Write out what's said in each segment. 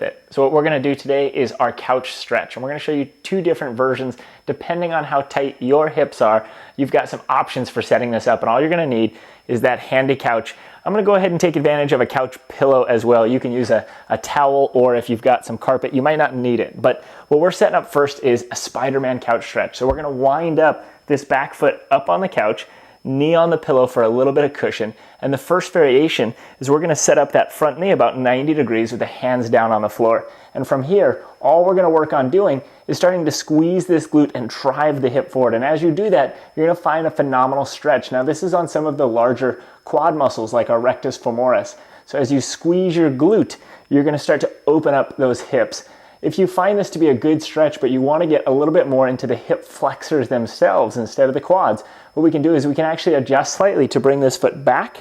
fit. So what we're gonna do today is our couch stretch, and we're gonna show you two different versions. Depending on how tight your hips are, you've got some options for setting this up, and all you're gonna need is that handy couch. I'm gonna go ahead and take advantage of a couch pillow as well. You can use a towel, or if you've got some carpet, you might not need it. But what we're setting up first is a Spider-Man couch stretch. So we're gonna wind up this back foot up on the couch, knee on the pillow for a little bit of cushion. And the first variation is we're gonna set up that front knee about 90 degrees with the hands down on the floor. And from here, all we're gonna work on doing is starting to squeeze this glute and drive the hip forward. And as you do that, you're gonna find a phenomenal stretch. Now this is on some of the larger quad muscles like our rectus femoris. So as you squeeze your glute, you're gonna start to open up those hips. If you find this to be a good stretch, but you want to get a little bit more into the hip flexors themselves instead of the quads, what we can do is we can actually adjust slightly to bring this foot back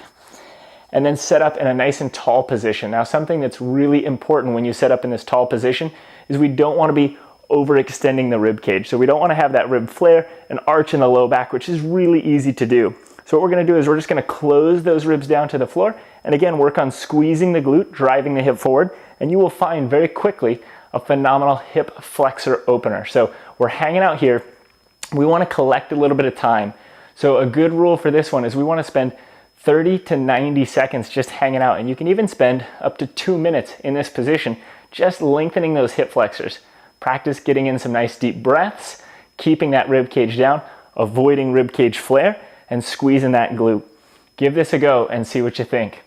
and then set up in a nice and tall position. Now, something that's really important when you set up in this tall position is we don't want to be overextending the rib cage. So we don't want to have that rib flare and arch in the low back, which is really easy to do. So what we're going to do is we're just going to close those ribs down to the floor and again work on squeezing the glute, driving the hip forward, and you will find very quickly a phenomenal hip flexor opener. So we're hanging out here. We want to collect a little bit of time. So a good rule for this one is we want to spend 30 to 90 seconds just hanging out. And you can even spend up to 2 minutes in this position, just lengthening those hip flexors. Practice getting in some nice deep breaths, keeping that rib cage down, avoiding rib cage flare, and squeezing that glute. Give this a go and see what you think.